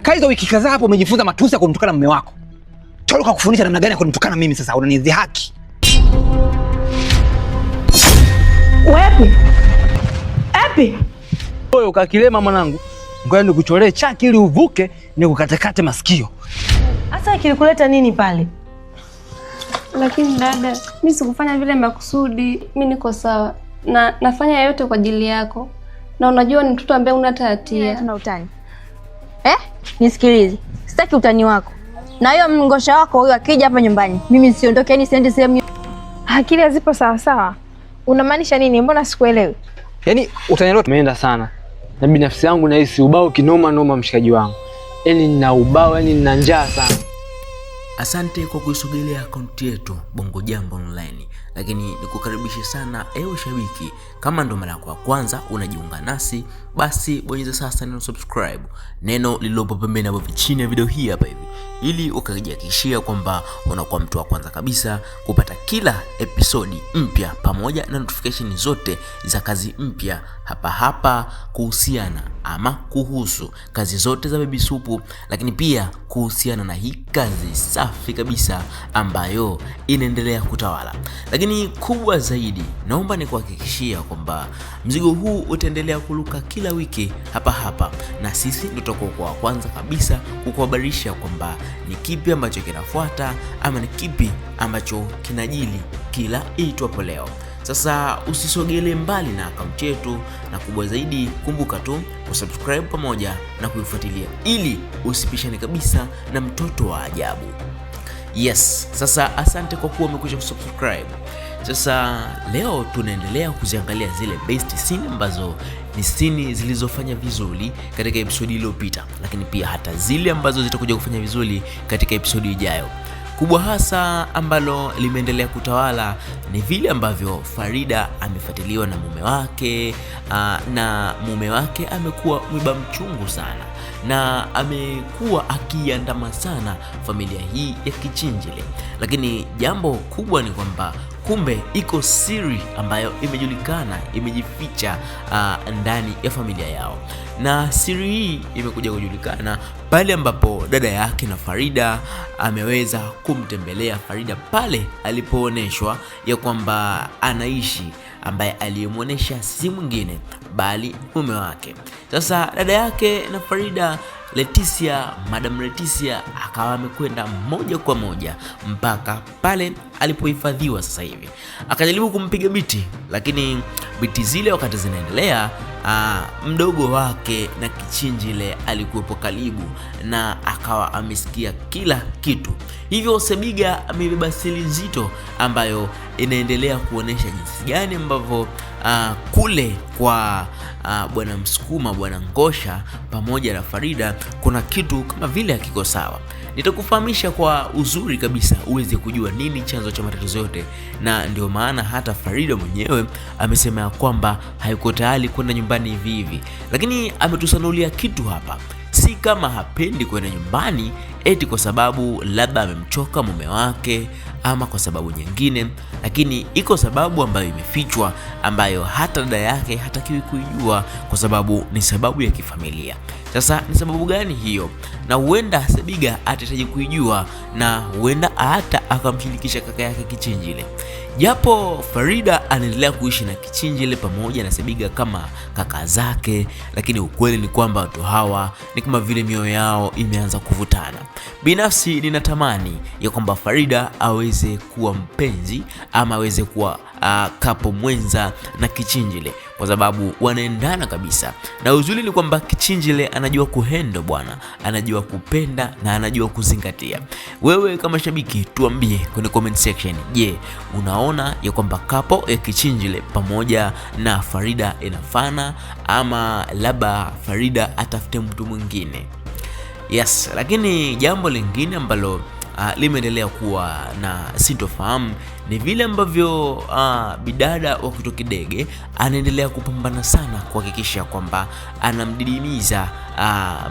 Umekaa hizo wiki kadhaa hapo umejifunza matusi ya kumtukana mume wako. Toka kufundisha namna gani ya kunitukana mimi sasa unanidhihaki. Wapi? Api? Wewe ukakilema mwanangu. Ngoja nikucholee chaki ili uvuke nikukatekate masikio. Asa kilikuleta nini pale? Lakini dada, mimi sikufanya vile makusudi. Mimi niko sawa. Na nafanya yote kwa ajili yako. Na unajua ni mtoto ambaye una hatia. Tuna utani. Nisikilize. Sitaki utani wako. Na hiyo mngosha wako huyo akija hapa nyumbani, mimi siondoke, yani siende sehemu. Akili hazipo sawa sawa. Unamaanisha nini? Mbona sikuelewi? Yaani utanielewa umeenda sana. Na binafsi yangu nahisi ubao kinoma noma mshikaji wangu. Yaani nina ubao, yani nina njaa sana. Asante kwa kuisogelea akaunti yetu Bongo Jambo Online. Lakini nikukaribishe sana ewe shabiki, kama ndo mara yako ya kwanza unajiunga nasi, basi bonyeza sasa neno subscribe, neno lililopo pembeni hapo chini ya video hii hapa hivi, ili ukajihakikishia kwamba unakuwa mtu wa kwanza kabisa kupata kila episodi mpya pamoja na notification zote za kazi mpya hapa kuhusiana ama kuhusu kazi zote za Baby Supu, lakini pia kuhusiana na hii kazi safi kabisa ambayo inaendelea kutawala. Lakini kubwa zaidi, naomba nikuhakikishia kwamba mzigo huu utaendelea kuluka kila wiki hapa na sisi ndio tutakuwa wa kwanza kabisa kukuhabarisha kwamba ni kipi ambacho kinafuata ama ni kipi ambacho kinajili kila itwapo leo. Sasa usisogele mbali na akaunti yetu, na kubwa zaidi kumbuka tu kusubscribe pamoja na kuifuatilia ili usipishane kabisa na mtoto wa ajabu. Yes, sasa asante kwa kuwa umekwisha kusubscribe. Sasa leo tunaendelea kuziangalia zile best scene ambazo ni scene zilizofanya vizuri katika episodi iliyopita, lakini pia hata zile ambazo zitakuja kufanya vizuri katika episodi ijayo. Kubwa hasa ambalo limeendelea kutawala ni vile ambavyo Farida amefuatiliwa na mume wake, na mume wake amekuwa mwiba mchungu sana na amekuwa akiandama sana familia hii ya Kichinjile. Lakini jambo kubwa ni kwamba kumbe iko siri ambayo imejulikana, imejificha ndani ya familia yao, na siri hii imekuja kujulikana pale ambapo dada yake na Farida ameweza kumtembelea Farida pale alipooneshwa ya kwamba anaishi ambaye aliyemuonesha si mwingine bali mume wake. Sasa dada yake na Farida, Madam Leticia akawa amekwenda moja kwa moja mpaka pale alipohifadhiwa sasa hivi. Akajaribu kumpiga biti, lakini biti zile wakati zinaendelea, mdogo wake na Kichinjile alikuwepo karibu na akawa amesikia kila kitu. Hivyo Sebiga amebeba siri nzito ambayo inaendelea kuonesha jinsi gani ambavyo kule kwa bwana Msukuma, bwana Ngosha pamoja na Farida kuna kitu kama vile hakiko sawa. Nitakufahamisha kwa uzuri kabisa uweze kujua nini chanzo cha matatizo yote, na ndio maana hata Farida mwenyewe amesema ya kwamba hayuko tayari kwenda nyumbani hivi, lakini ametusanulia kitu hapa. Si kama hapendi kwenda nyumbani eti kwa sababu labda amemchoka mume wake ama kwa sababu nyingine, lakini iko sababu ambayo imefichwa ambayo hata dada yake hatakiwi kuijua kwa sababu ni sababu ya kifamilia. Sasa ni sababu gani hiyo? Na huenda Sebiga atahitaji kuijua, na huenda hata akamshirikisha kaka yake Kichinjile. Japo Farida anaendelea kuishi na Kichinjile pamoja na Sebiga kama kaka zake, lakini ukweli ni kwamba watu hawa ni kama vile mioyo yao imeanza kuvutana. Binafsi ninatamani ya kwamba Farida aweze kuwa mpenzi ama aweze kuwa kapo mwenza na Kichinjile, kwa sababu wanaendana kabisa. Na uzuri ni kwamba Kichinjile anajua kuhendo bwana, anajua kupenda na anajua kuzingatia. Wewe kama shabiki tuambie kwenye comment section, je, unaona ya kwamba kapo ya Kichinjile pamoja na Farida inafana ama labda Farida atafute mtu mwingine? Yes, lakini jambo lingine ambalo limeendelea kuwa na sintofahamu ni vile ambavyo bidada wa Kutokidege anaendelea kupambana sana kuhakikisha kwamba anamdidimiza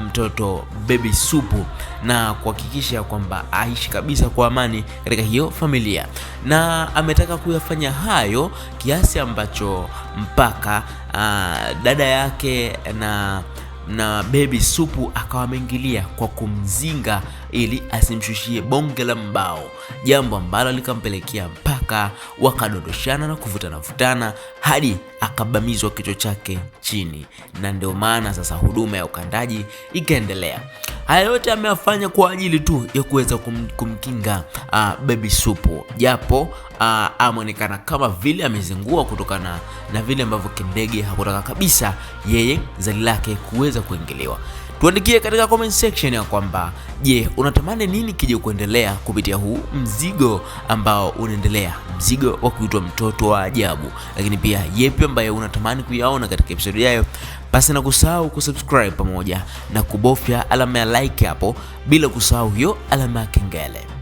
mtoto Baby Supu na kuhakikisha kwamba aishi kabisa kwa amani katika hiyo familia, na ametaka kuyafanya hayo kiasi ambacho mpaka dada yake na na Baby Supu akawa ameingilia kwa kumzinga ili asimshushie bonge la mbao, jambo ambalo likampelekea mpaka wakadondoshana na kuvutana hadi akabamizwa kichwa chake chini, na ndio maana sasa huduma ya ukandaji ikaendelea. Haya yote ameyafanya kwa ajili tu ya kuweza kumkinga Baby Supu, japo ameonekana kama vile amezingua kutokana na vile ambavyo Kindege hakutaka kabisa yeye zali lake kuweza kuingiliwa. Tuandikie katika comment section ya kwamba je, unatamani nini kije kuendelea kupitia huu mzigo ambao unaendelea, mzigo wa kuitwa Mtoto wa Ajabu, lakini pia yepi ambaye unatamani kuyaona katika episode yayo. Basi na kusahau kusubscribe pamoja na kubofya alama ya like hapo, bila kusahau hiyo alama ya kengele.